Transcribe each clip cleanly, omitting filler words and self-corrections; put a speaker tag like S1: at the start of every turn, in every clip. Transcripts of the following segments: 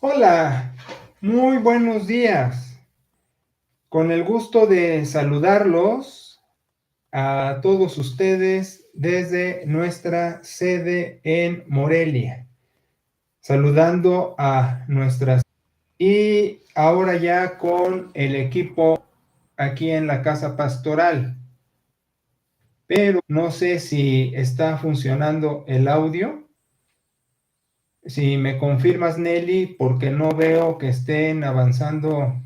S1: Hola, muy buenos días. Con el gusto de saludarlos a todos ustedes desde nuestra sede en Morelia, saludando a nuestras y ahora ya con el equipo aquí en la casa pastoral, pero no sé si está funcionando el audio. Si me confirmas, Nelly, porque no veo que estén avanzando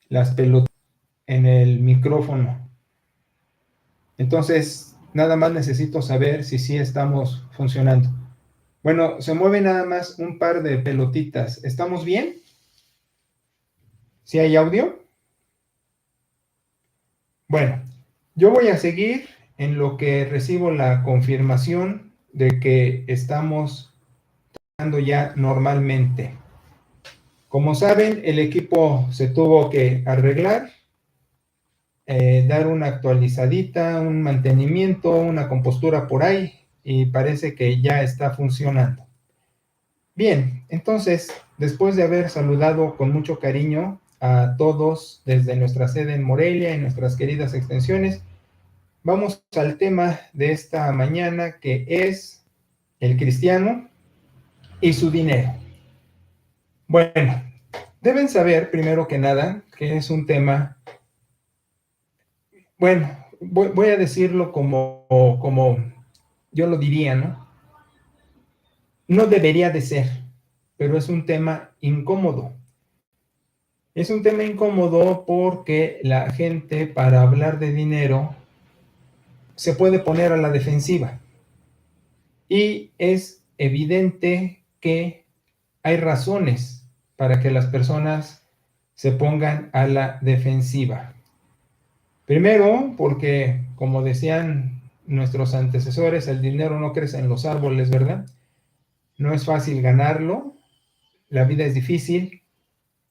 S1: las pelotas en el micrófono. Entonces, nada más necesito saber si sí estamos funcionando. Bueno, se mueve nada más un par de pelotitas. ¿Estamos bien? ¿Sí hay audio? Bueno, yo voy a seguir en lo que recibo la confirmación de que estamos trabajando ya normalmente. Como saben, el equipo se tuvo que arreglar, dar una actualizadita, un mantenimiento, una compostura por ahí, y parece que ya está funcionando. Bien, entonces, después de haber saludado con mucho cariño a todos desde nuestra sede en Morelia y nuestras queridas extensiones, vamos al tema de esta mañana, que es el cristiano y su dinero. Bueno, deben saber primero que nada que es un tema, bueno, voy a decirlo como yo lo diría, ¿no? No debería de ser, pero es un tema incómodo. Es un tema incómodo porque la gente, para hablar de dinero, se puede poner a la defensiva. Y es evidente que hay razones para que las personas se pongan a la defensiva. Primero, porque, como decían nuestros antecesores, el dinero no crece en los árboles, ¿verdad? No es fácil ganarlo, la vida es difícil.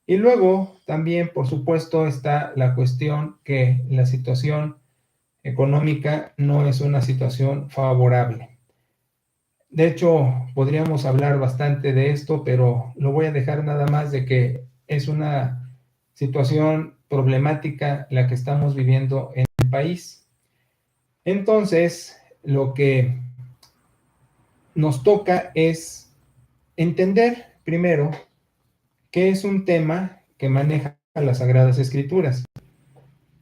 S1: Y luego también, por supuesto, está la cuestión que la situación económica no es una situación favorable. De hecho, podríamos hablar bastante de esto, pero lo voy a dejar nada más de que es una situación problemática la que estamos viviendo en el país. Entonces, lo que nos toca es entender primero que es un tema que maneja las Sagradas Escrituras.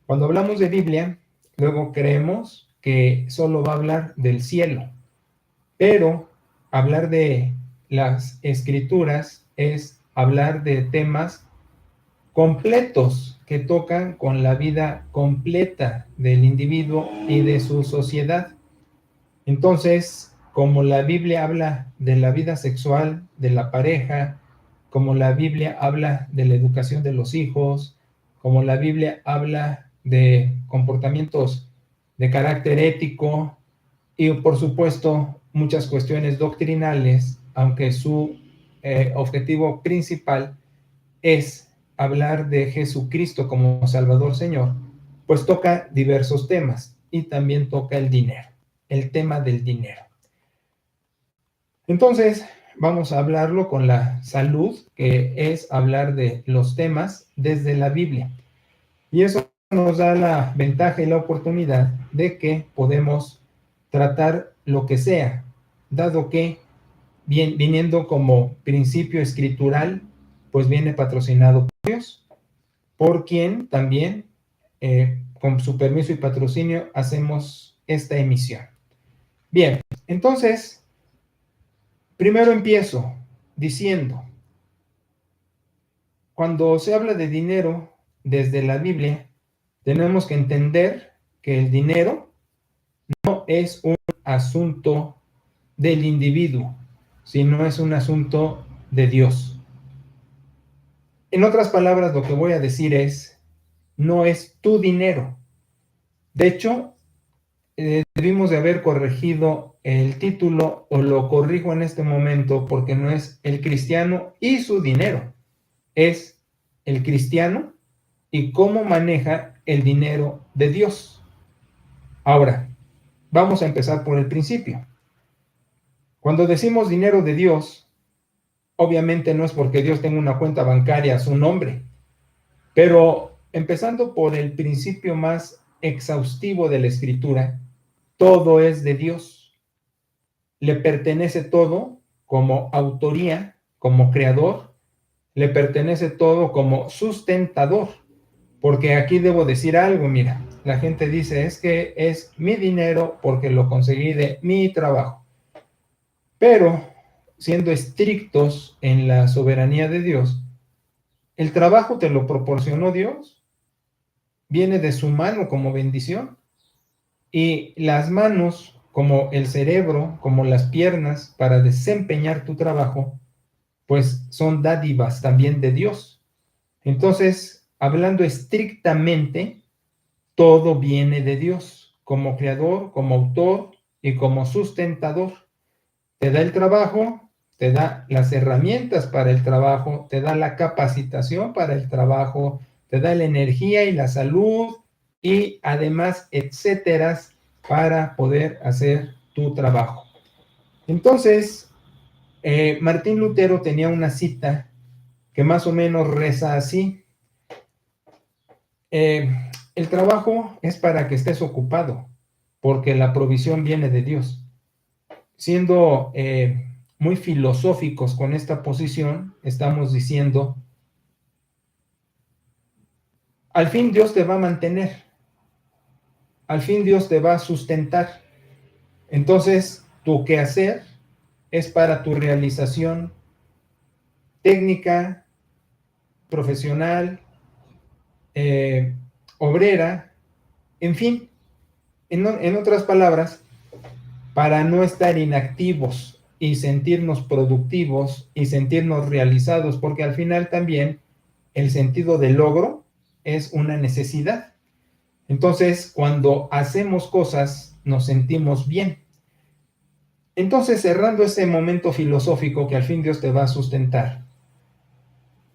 S1: Cuando hablamos de Biblia, luego creemos que solo va a hablar del cielo, pero hablar de las Escrituras es hablar de temas completos que tocan con la vida completa del individuo y de su sociedad. Entonces, como la Biblia habla de la vida sexual de la pareja, como la Biblia habla de la educación de los hijos, como la Biblia habla de comportamientos de carácter ético y, por supuesto, muchas cuestiones doctrinales, aunque su objetivo principal es hablar de Jesucristo como Salvador Señor, pues toca diversos temas y también toca el dinero, el tema del dinero. Entonces, vamos a hablarlo con la salud, que es hablar de los temas desde la Biblia. Y eso nos da la ventaja y la oportunidad de que podemos tratar lo que sea, dado que viniendo como principio escritural, pues viene patrocinado por Dios, por quien también, con su permiso y patrocinio, hacemos esta emisión. Bien, entonces, primero empiezo diciendo, cuando se habla de dinero desde la Biblia, tenemos que entender que el dinero no es un asunto del individuo, sino es un asunto de Dios. En otras palabras, lo que voy a decir es, no es tu dinero. De hecho, debimos de haber corregido el título, o lo corrijo en este momento, porque no es el cristiano y su dinero, es el cristiano y cómo maneja el dinero de Dios. Ahora, vamos a empezar por el principio. Cuando decimos dinero de Dios, Obviamente no es porque Dios tenga una cuenta bancaria a su nombre, pero empezando por el principio más exhaustivo de la Escritura, todo es de Dios. Le pertenece todo como autoría, como creador, le pertenece todo como sustentador. Porque aquí debo decir algo, mira, la gente dice, es que es mi dinero porque lo conseguí de mi trabajo. Pero, siendo estrictos en la soberanía de Dios, el trabajo te lo proporcionó Dios, viene de su mano como bendición, y las manos, como el cerebro, como las piernas, para desempeñar tu trabajo, pues son dádivas también de Dios. Entonces, hablando estrictamente, todo viene de Dios, como creador, como autor y como sustentador. Te da el trabajo, te da las herramientas para el trabajo, te da la capacitación para el trabajo, te da la energía y la salud y además, etcétera, para poder hacer tu trabajo. Entonces, Martín Lutero tenía una cita que más o menos reza así. Eh, el trabajo es para que estés ocupado, porque la provisión viene de Dios. Siendo muy filosóficos con esta posición, estamos diciendo, al fin Dios te va a mantener, al fin Dios te va a sustentar. Entonces, tu quehacer es para tu realización técnica, profesional, eh, obrera, en fin, en otras palabras, para no estar inactivos y sentirnos productivos y sentirnos realizados, porque al final también el sentido del logro es una necesidad. Entonces, cuando hacemos cosas, nos sentimos bien. Entonces, cerrando ese momento filosófico que al fin Dios te va a sustentar,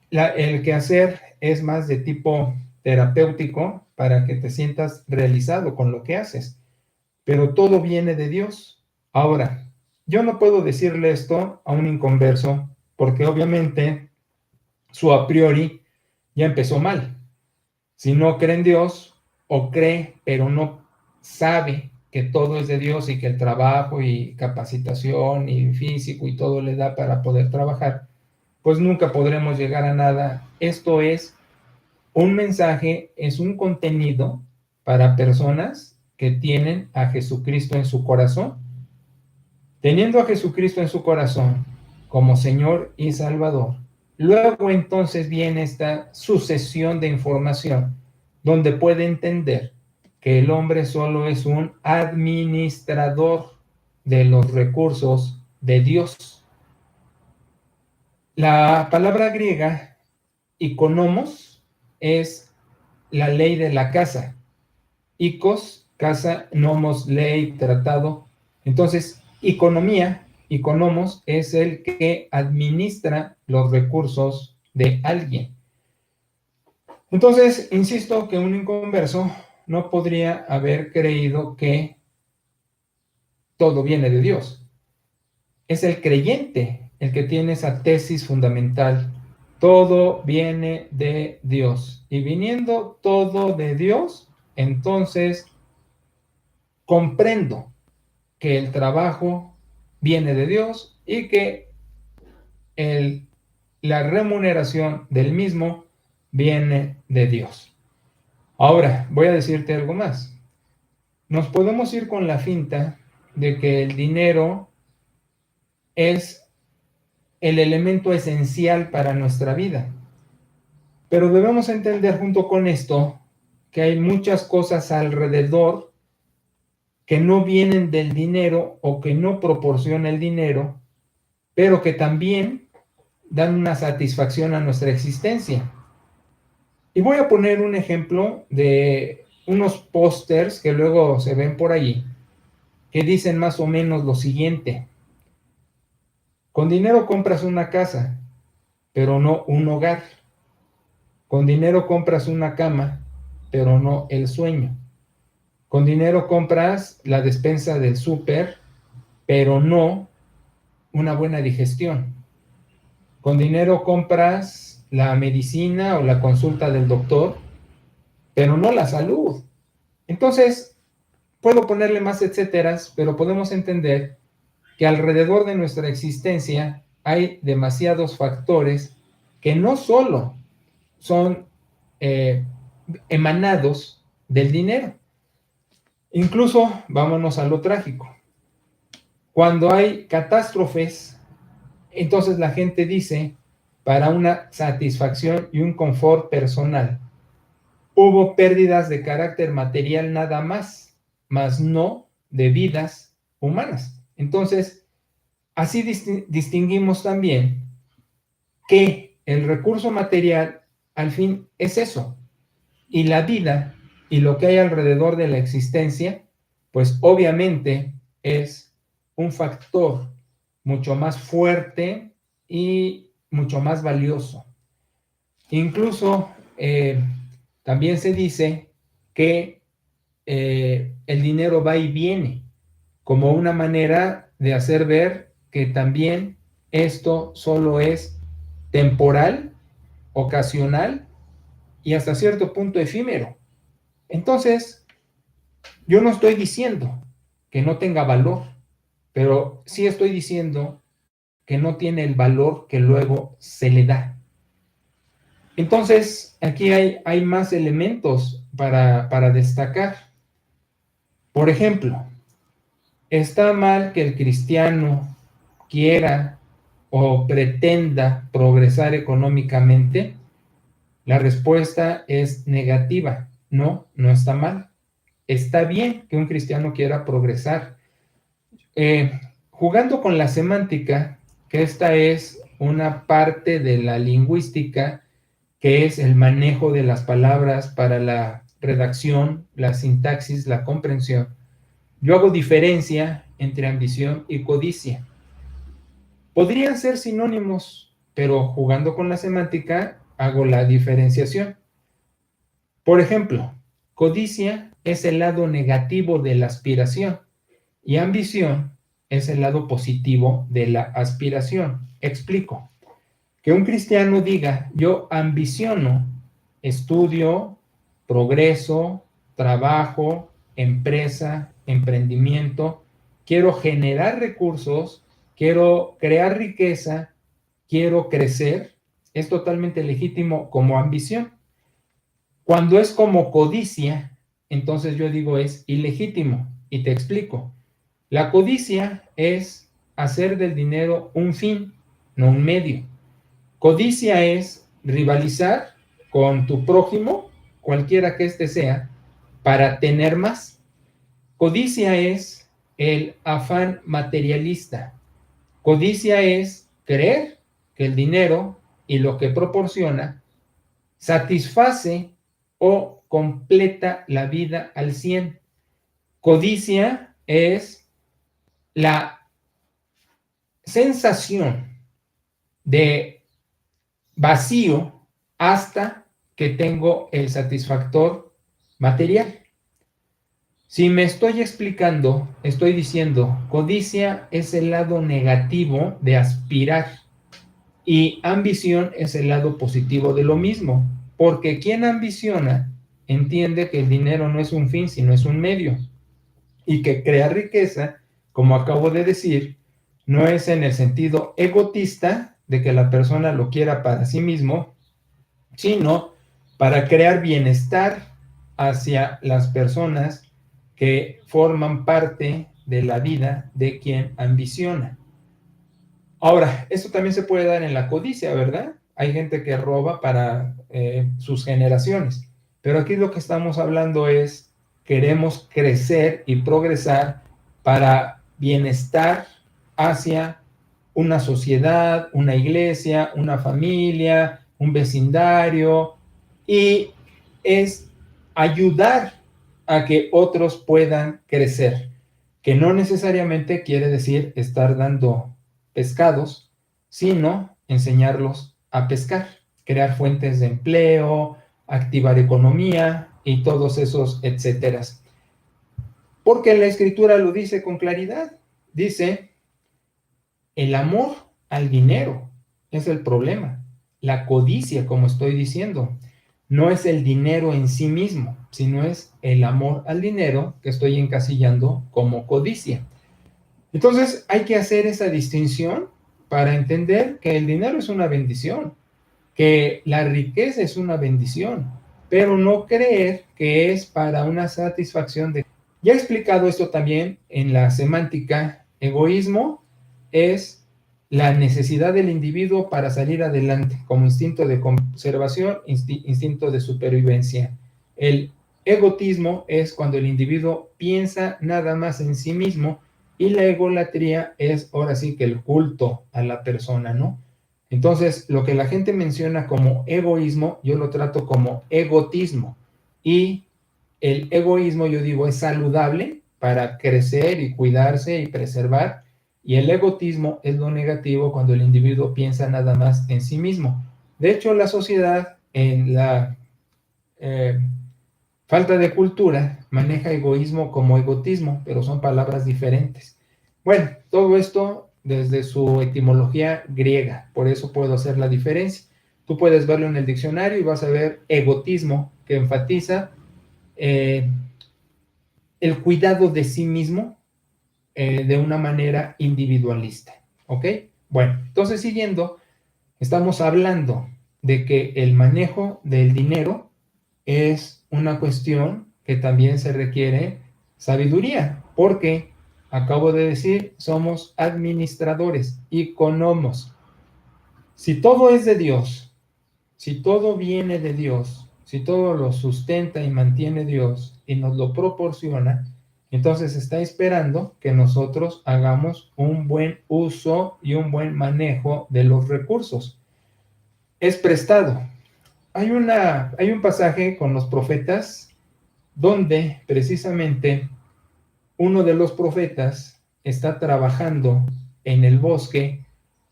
S1: el quehacer es más de tipo terapéutico para que te sientas realizado con lo que haces, pero todo viene de Dios. Ahora, yo no puedo decirle esto a un inconverso porque obviamente su a priori ya empezó mal. Si no cree en Dios o cree pero no sabe que todo es de Dios y que el trabajo y capacitación y físico y todo le da para poder trabajar, pues nunca podremos llegar a nada. Esto es un mensaje, es un contenido para personas que tienen a Jesucristo en su corazón. Teniendo a Jesucristo en su corazón como Señor y Salvador, luego entonces viene esta sucesión de información donde puede entender que el hombre solo es un administrador de los recursos de Dios. La palabra griega economos es la ley de la casa. Icos, casa, nomos, ley, tratado. Entonces, economía, economos, es el que administra los recursos de alguien. Entonces, insisto que un inconverso no podría haber creído que todo viene de Dios. Es el creyente el que tiene esa tesis fundamental. Todo viene de Dios. Y viniendo todo de Dios, entonces comprendo que el trabajo viene de Dios y que la remuneración del mismo viene de Dios. Ahora, voy a decirte algo más. Nos podemos ir con la finta de que el dinero es el elemento esencial para nuestra vida. Pero debemos entender junto con esto que hay muchas cosas alrededor que no vienen del dinero o que no proporciona el dinero, pero que también dan una satisfacción a nuestra existencia. Y voy a poner un ejemplo de unos pósters que luego se ven por allí, que dicen más o menos lo siguiente: con dinero compras una casa, pero no un hogar. Con dinero compras una cama, pero no el sueño. Con dinero compras la despensa del súper, pero no una buena digestión. Con dinero compras la medicina o la consulta del doctor, pero no la salud. Entonces, puedo ponerle más etcéteras, pero podemos entender que alrededor de nuestra existencia hay demasiados factores que no solo son eh, emanados del dinero. Incluso, vámonos a lo trágico. Cuando hay catástrofes, entonces la gente dice, para una satisfacción y un confort personal, hubo pérdidas de carácter material nada más, mas no de vidas humanas. Entonces, así distinguimos también que el recurso material al fin es eso, y la vida y lo que hay alrededor de la existencia, pues obviamente es un factor mucho más fuerte y mucho más valioso. Incluso también se dice que el dinero va y viene como una manera de hacer ver que también esto solo es temporal, ocasional y hasta cierto punto efímero. Entonces, yo no estoy diciendo que no tenga valor, pero sí estoy diciendo que no tiene el valor que luego se le da. Entonces, aquí hay más elementos para destacar. Por ejemplo, ¿está mal que el cristiano quiera o pretenda progresar económicamente? La respuesta es negativa. No, no está mal. Está bien que un cristiano quiera progresar. Jugando con la semántica, que esta es una parte de la lingüística, que es el manejo de las palabras para la redacción, la sintaxis, la comprensión, yo hago diferencia entre ambición y codicia. Podrían ser sinónimos, pero jugando con la semántica hago la diferenciación. Por ejemplo, codicia es el lado negativo de la aspiración y ambición es el lado positivo de la aspiración. Explico. Que un cristiano diga, yo ambiciono estudio, progreso, trabajo, empresa, emprendimiento, quiero generar recursos, quiero crear riqueza, quiero crecer, es totalmente legítimo como ambición. Cuando es como codicia, entonces yo digo es ilegítimo y te explico. La codicia es hacer del dinero un fin, no un medio. Codicia es rivalizar con tu prójimo, cualquiera que éste sea, para tener más. Codicia es el afán materialista. Codicia es creer que el dinero y lo que proporciona satisface o completa la vida al 100. Codicia es la sensación de vacío hasta que tengo el satisfactor material. Si me estoy explicando, estoy diciendo, codicia es el lado negativo de aspirar y ambición es el lado positivo de lo mismo, porque quien ambiciona entiende que el dinero no es un fin, sino es un medio y que crear riqueza, como acabo de decir, no es en el sentido egotista de que la persona lo quiera para sí mismo, sino para crear bienestar hacia las personas que forman parte de la vida de quien ambiciona. Ahora, esto también se puede dar en la codicia, ¿verdad? Hay gente que roba para sus generaciones, pero aquí lo que estamos hablando es, queremos crecer y progresar para bienestar hacia una sociedad, una iglesia, una familia, un vecindario, y es ayudar a que otros puedan crecer, que no necesariamente quiere decir estar dando pescados, sino enseñarlos a pescar, crear fuentes de empleo, activar economía y todos esos etcéteras. Porque la escritura lo dice con claridad. Dice, el amor al dinero es el problema. La codicia, como estoy diciendo, no es el dinero en sí mismo, sino es el amor al dinero que estoy encasillando como codicia. Entonces hay que hacer esa distinción para entender que el dinero es una bendición, que la riqueza es una bendición, pero no creer que es para una satisfacción de... Ya he explicado esto también en la semántica. Egoísmo es la necesidad del individuo para salir adelante, como instinto de conservación, instinto de supervivencia. El egotismo es cuando el individuo piensa nada más en sí mismo, y la egolatría es ahora sí que el culto a la persona, ¿no? Entonces, lo que la gente menciona como egoísmo, yo lo trato como egotismo. Y el egoísmo, yo digo, es saludable para crecer y cuidarse y preservar. Y el egotismo es lo negativo cuando el individuo piensa nada más en sí mismo. De hecho, la sociedad, en la falta de cultura, maneja egoísmo como egotismo, pero son palabras diferentes. Bueno, todo esto desde su etimología griega, por eso puedo hacer la diferencia. Tú puedes verlo en el diccionario y vas a ver egotismo, que enfatiza eh, el cuidado de sí mismo de una manera individualista. ¿Ok? Bueno, entonces siguiendo, estamos hablando de que el manejo del dinero es una cuestión que también se requiere sabiduría, porque acabo de decir, somos administradores, economos. Si todo es de Dios, si todo viene de Dios, si todo lo sustenta y mantiene Dios y nos lo proporciona, entonces está esperando que nosotros hagamos un buen uso y un buen manejo de los recursos. Es prestado. Hay un pasaje con los profetas donde precisamente uno de los profetas está trabajando en el bosque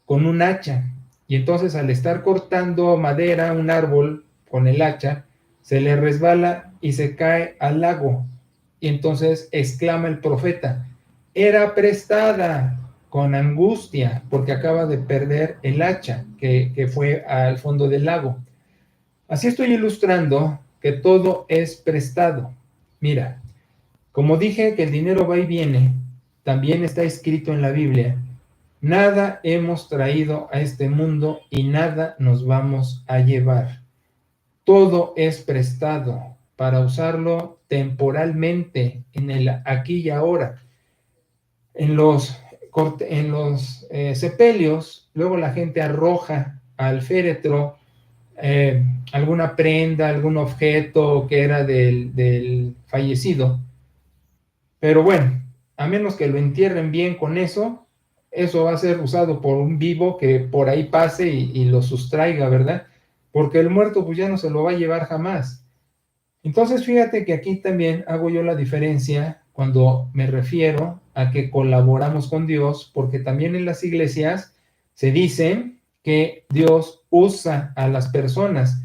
S1: con un hacha, y entonces al estar cortando madera, un árbol con el hacha, se le resbala y se cae al lago. Y entonces exclama el profeta: era prestada, con angustia, porque acaba de perder el hacha que fue al fondo del lago. Así estoy ilustrando que todo es prestado. Mira, como dije que el dinero va y viene, también está escrito en la Biblia: nada hemos traído a este mundo y nada nos vamos a llevar. Todo es prestado para usarlo temporalmente, en el aquí y ahora. En los sepelios, luego la gente arroja al féretro alguna prenda, algún objeto que era del fallecido. Pero bueno, a menos que lo entierren bien con eso va a ser usado por un vivo que por ahí pase y lo sustraiga, ¿verdad? Porque el muerto pues ya no se lo va a llevar jamás. Entonces fíjate que aquí también hago yo la diferencia cuando me refiero a que colaboramos con Dios, porque también en las iglesias se dice que Dios usa a las personas,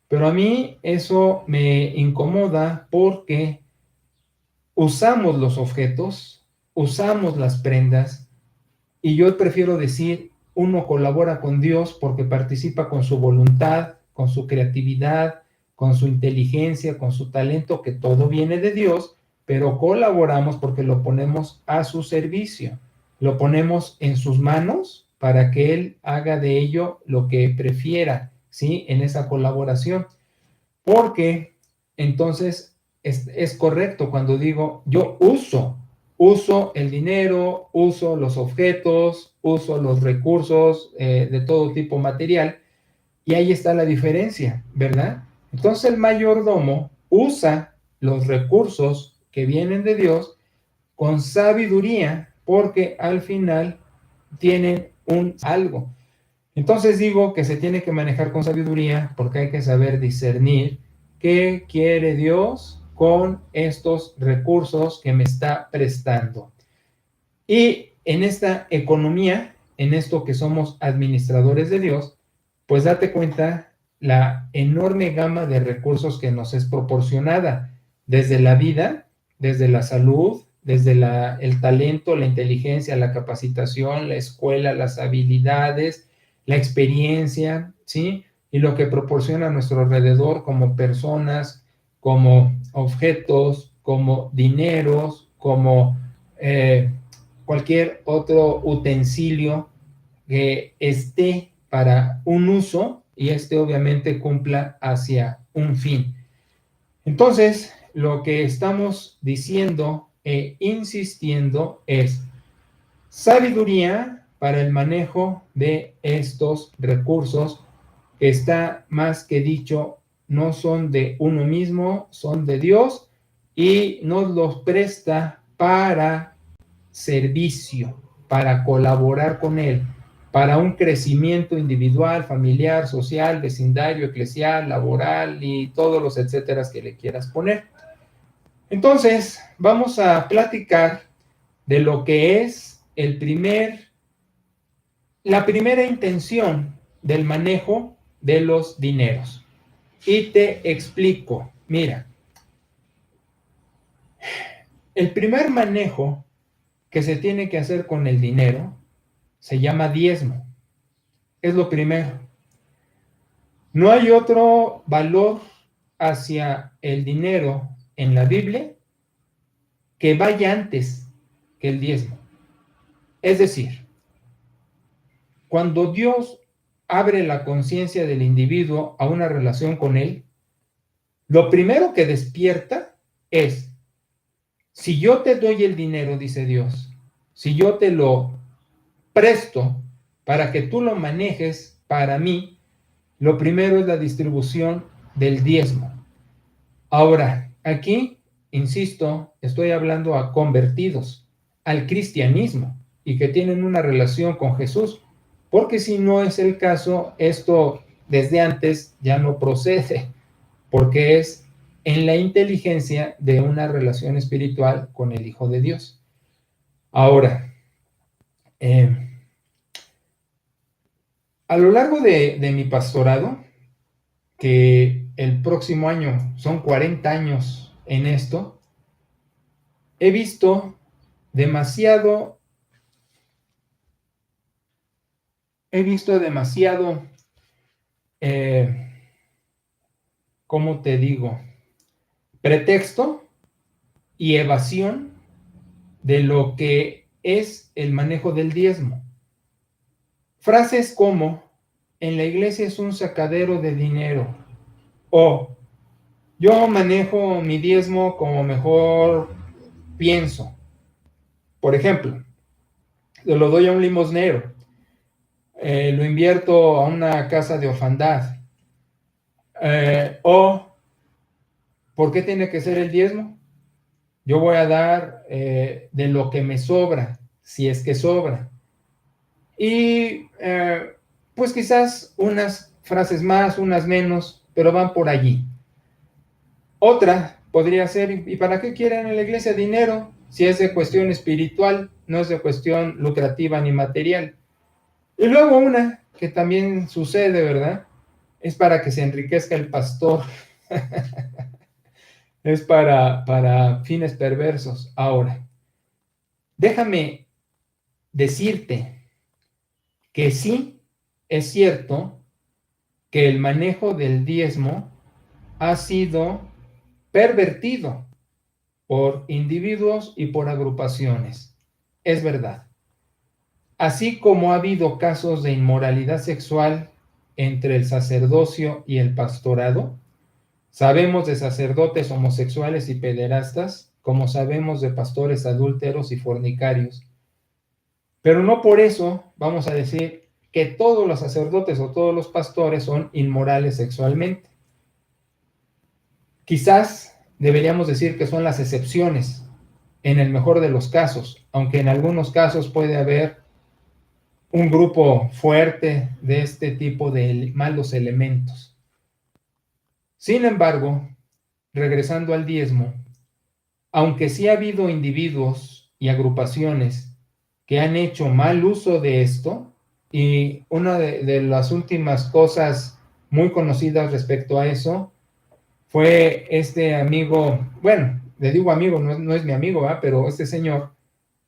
S1: pero a mí eso me incomoda porque usamos los objetos, usamos las prendas, y yo prefiero decir, uno colabora con Dios porque participa con su voluntad, con su creatividad, con su inteligencia, con su talento, que todo viene de Dios, pero colaboramos porque lo ponemos a su servicio, lo ponemos en sus manos para que Él haga de ello lo que prefiera, ¿sí? En esa colaboración. Porque entonces es correcto cuando digo yo uso el dinero, uso los objetos, uso los recursos de todo tipo material, y ahí está la diferencia, ¿verdad? Entonces el mayordomo usa los recursos que vienen de Dios con sabiduría, porque al final tienen un algo. Entonces digo que se tiene que manejar con sabiduría, porque hay que saber discernir qué quiere Dios con estos recursos que me está prestando. Y en esta economía, en esto que somos administradores de Dios, pues date cuenta la enorme gama de recursos que nos es proporcionada, desde la vida, desde la salud, desde el talento, la inteligencia, la capacitación, la escuela, las habilidades, la experiencia, ¿sí? Y lo que proporciona a nuestro alrededor como personas, como objetos, como dineros, como cualquier otro utensilio que esté para un uso y este obviamente cumpla hacia un fin. Entonces, lo que estamos diciendo e insistiendo es sabiduría para el manejo de estos recursos que está más que dicho, no son de uno mismo, son de Dios y nos los presta para servicio, para colaborar con Él, para un crecimiento individual, familiar, social, vecindario, eclesial, laboral y todos los etcéteras que le quieras poner. Entonces, vamos a platicar de lo que es la primera intención del manejo de los dineros. Y te explico, mira, el primer manejo que se tiene que hacer con el dinero se llama diezmo. Es lo primero. No hay otro valor hacia el dinero en la Biblia que vaya antes que el diezmo. Es decir, cuando Dios abre la conciencia del individuo a una relación con Él, lo primero que despierta es, si yo te doy el dinero, dice Dios, si yo te lo presto para que tú lo manejes para mí, lo primero es la distribución del diezmo. Ahora, aquí, insisto, estoy hablando a convertidos al cristianismo y que tienen una relación con Jesús, porque si no es el caso, esto desde antes ya no procede, porque es en la inteligencia de una relación espiritual con el Hijo de Dios. Ahora, a lo largo de mi pastorado, que el próximo año son 40 años en esto, he visto demasiado, ¿cómo te digo? Pretexto y evasión de lo que es el manejo del diezmo. Frases como, en la iglesia es un sacadero de dinero, o yo manejo mi diezmo como mejor pienso. Por ejemplo, lo doy a un limosnero, lo invierto a una casa de orfandad, o ¿por qué tiene que ser el diezmo? Yo voy a dar de lo que me sobra, si es que sobra. Y pues quizás unas frases más, unas menos, pero van por allí. Otra podría ser, ¿y para qué quieren en la iglesia dinero? Si es de cuestión espiritual, no es de cuestión lucrativa ni material. Y luego una que también sucede, ¿verdad? Es para que se enriquezca el pastor. Es para fines perversos. Ahora, déjame decirte que sí es cierto que el manejo del diezmo ha sido pervertido por individuos y por agrupaciones. Es verdad. Así como ha habido casos de inmoralidad sexual entre el sacerdocio y el pastorado, sabemos de sacerdotes homosexuales y pederastas, como sabemos de pastores adúlteros y fornicarios. Pero no por eso vamos a decir que todos los sacerdotes o todos los pastores son inmorales sexualmente. Quizás deberíamos decir que son las excepciones, en el mejor de los casos, aunque en algunos casos puede haber un grupo fuerte de este tipo de malos elementos. Sin embargo, regresando al diezmo, aunque sí ha habido individuos y agrupaciones que han hecho mal uso de esto, y una de las últimas cosas muy conocidas respecto a eso fue este amigo, bueno, le digo amigo, no es mi amigo, ¿eh? Pero este señor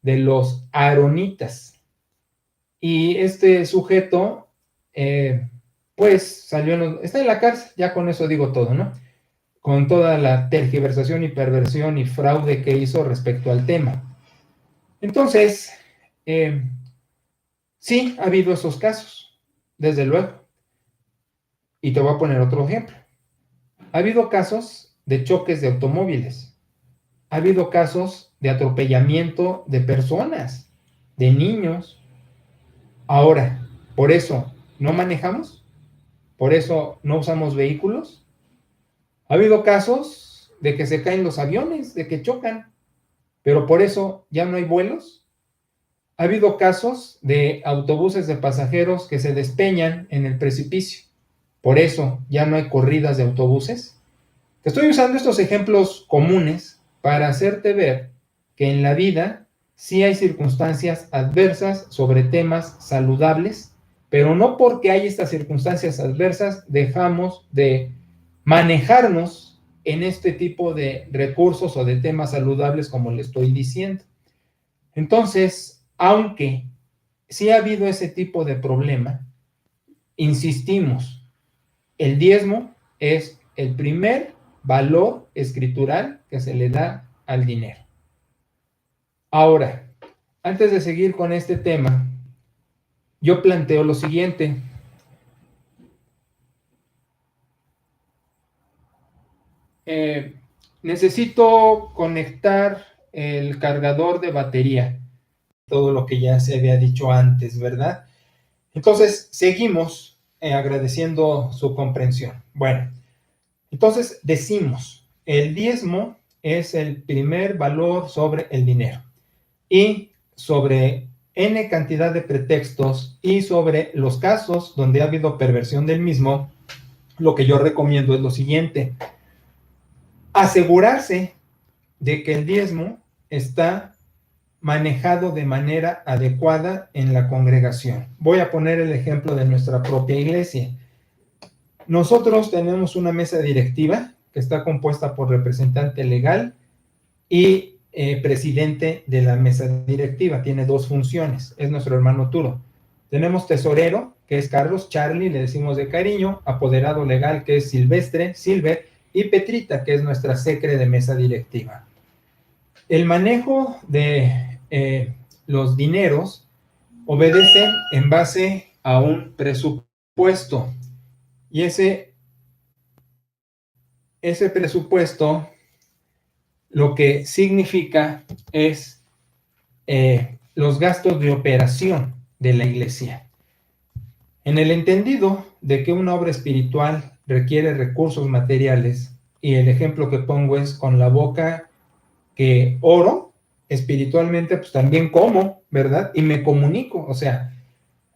S1: de los aaronitas. Y este sujeto pues está en la cárcel, ya con eso digo todo, ¿no? Con toda la tergiversación y perversión y fraude que hizo respecto al tema. Entonces, sí, ha habido esos casos, desde luego. Y te voy a poner otro ejemplo. Ha habido casos de choques de automóviles. Ha habido casos de atropellamiento de personas, de niños. Ahora, por eso no manejamos, por eso no usamos vehículos. Ha habido casos de que se caen los aviones, de que chocan, pero por eso ya no hay vuelos. Ha habido casos de autobuses de pasajeros que se despeñan en el precipicio. Por eso ya no hay corridas de autobuses. Te estoy usando estos ejemplos comunes para hacerte ver que en la vida sí hay circunstancias adversas sobre temas saludables, pero no porque hay estas circunstancias adversas dejamos de manejarnos en este tipo de recursos o de temas saludables como le estoy diciendo. Entonces, aunque sí ha habido ese tipo de problema, insistimos, el diezmo es el primer valor escritural que se le da al dinero. Ahora, antes de seguir con este tema, yo planteo lo siguiente. Necesito conectar el cargador de batería, todo lo que ya se había dicho antes, ¿verdad? Entonces, seguimos agradeciendo su comprensión. Bueno, entonces decimos, el diezmo es el primer valor sobre el dinero y sobre n cantidad de pretextos y sobre los casos donde ha habido perversión del mismo, lo que yo recomiendo es lo siguiente: asegurarse de que el diezmo está manejado de manera adecuada en la congregación. Voy a poner el ejemplo de nuestra propia iglesia. Nosotros tenemos una mesa directiva que está compuesta por representante legal y presidente de la mesa directiva. Tiene dos funciones, es nuestro hermano Turo. Tenemos tesorero, que es Carlos, Charlie, le decimos de cariño, apoderado legal, que es Silvestre, Silver, y Petrita, que es nuestra secre de mesa directiva. El manejo de los dineros obedece en base a un presupuesto, y ese presupuesto lo que significa es los gastos de operación de la iglesia. En el entendido de que una obra espiritual requiere recursos materiales, y el ejemplo que pongo es con la boca que oro, espiritualmente pues también como, ¿verdad? Y me comunico, o sea,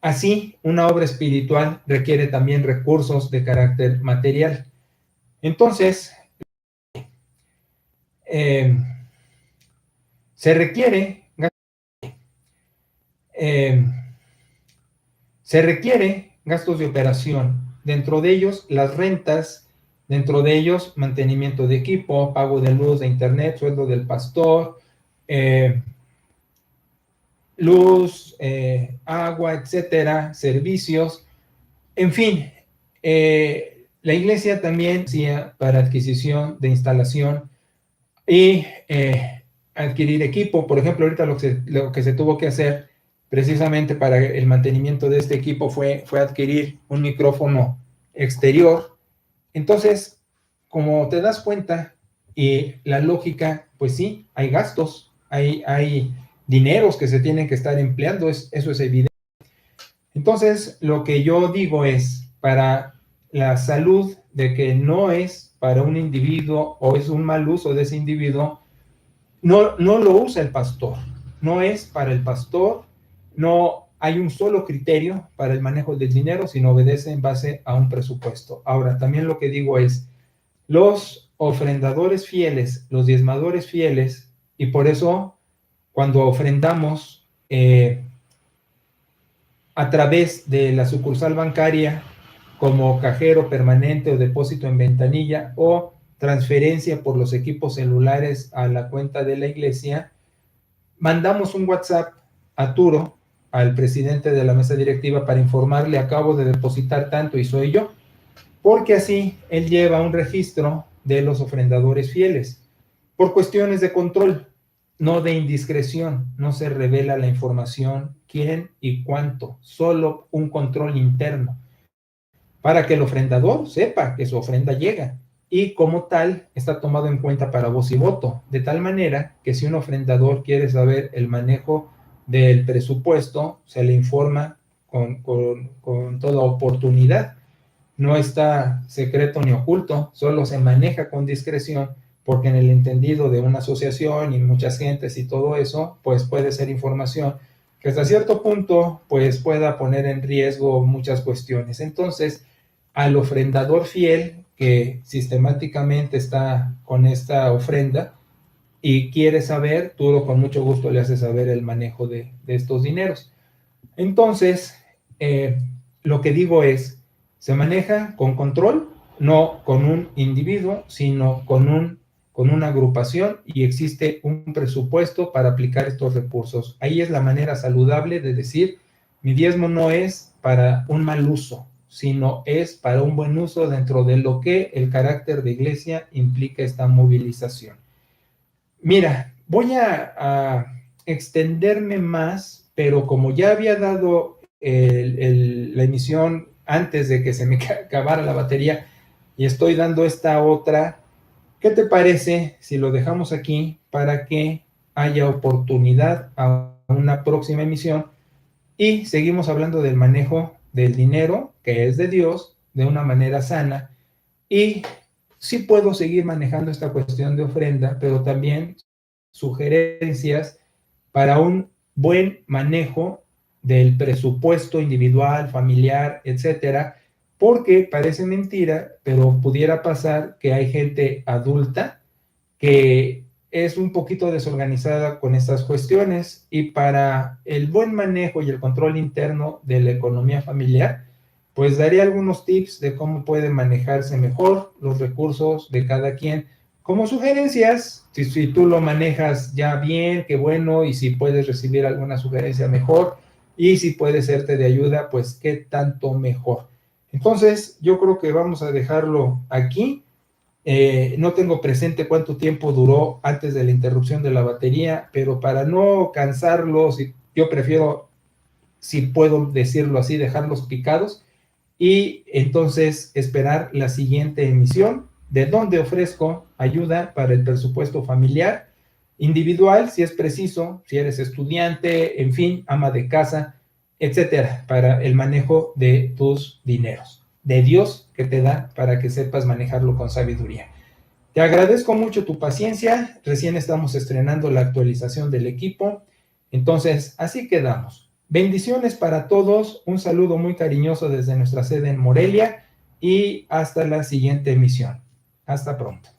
S1: así una obra espiritual requiere también recursos de carácter material. Entonces, se requiere gastos de operación, dentro de ellos las rentas, dentro de ellos mantenimiento de equipo, pago de luz, de internet, sueldo del pastor, luz, agua, etcétera, servicios, en fin. La iglesia también hacía para adquisición de instalación y adquirir equipo. Por ejemplo, ahorita lo que se tuvo que hacer precisamente para el mantenimiento de este equipo fue adquirir un micrófono exterior. Entonces, como te das cuenta, y la lógica, pues sí, hay gastos, hay dineros que se tienen que estar empleando, eso es evidente. Entonces, lo que yo digo es, para la salud de que no es para un individuo o es un mal uso de ese individuo, no lo usa el pastor, no es para el pastor, no hay un solo criterio para el manejo del dinero, sino obedece en base a un presupuesto. Ahora, también lo que digo es, los ofrendadores fieles, los diezmadores fieles, y por eso cuando ofrendamos a través de la sucursal bancaria como cajero permanente o depósito en ventanilla o transferencia por los equipos celulares a la cuenta de la iglesia, mandamos un WhatsApp a Turo al presidente de la mesa directiva para informarle: acabo de depositar tanto y soy yo, porque así él lleva un registro de los ofrendadores fieles. Por cuestiones de control, no de indiscreción, no se revela la información, quién y cuánto, solo un control interno, para que el ofrendador sepa que su ofrenda llega y como tal está tomado en cuenta para voz y voto, de tal manera que si un ofrendador quiere saber el manejo del presupuesto, se le informa con toda oportunidad. No está secreto ni oculto, solo se maneja con discreción, porque en el entendido de una asociación y muchas gentes y todo eso, pues puede ser información que hasta cierto punto pues pueda poner en riesgo muchas cuestiones. Entonces, al ofrendador fiel que sistemáticamente está con esta ofrenda y quiere saber, tú con mucho gusto le haces saber el manejo de estos dineros. Entonces, lo que digo es, se maneja con control, no con un individuo, sino con una agrupación, y existe un presupuesto para aplicar estos recursos. Ahí es la manera saludable de decir: mi diezmo no es para un mal uso, sino es para un buen uso dentro de lo que el carácter de iglesia implica esta movilización. Mira, voy a extenderme más, pero como ya había dado la emisión antes de que se me acabara la batería y estoy dando esta otra, ¿qué te parece si lo dejamos aquí para que haya oportunidad a una próxima emisión y seguimos hablando del manejo del dinero, que es de Dios, de una manera sana? Y sí puedo seguir manejando esta cuestión de ofrenda, pero también sugerencias para un buen manejo del presupuesto individual, familiar, etcétera, porque parece mentira, pero pudiera pasar que hay gente adulta que es un poquito desorganizada con estas cuestiones, y para el buen manejo y el control interno de la economía familiar, pues daré algunos tips de cómo puede manejarse mejor los recursos de cada quien, como sugerencias. Si tú lo manejas ya bien, qué bueno, y si puedes recibir alguna sugerencia, mejor, y si puede serte de ayuda, pues qué tanto mejor. Entonces, yo creo que vamos a dejarlo aquí. No tengo presente cuánto tiempo duró antes de la interrupción de la batería, pero para no cansarlos, yo prefiero, si puedo decirlo así, dejarlos picados y entonces esperar la siguiente emisión, de donde ofrezco ayuda para el presupuesto familiar, individual, si es preciso, si eres estudiante, en fin, ama de casa, etcétera, para el manejo de tus dineros, de Dios que te da para que sepas manejarlo con sabiduría. Te agradezco mucho tu paciencia, recién estamos estrenando la actualización del equipo, entonces así quedamos. Bendiciones para todos, un saludo muy cariñoso desde nuestra sede en Morelia y hasta la siguiente emisión. Hasta pronto.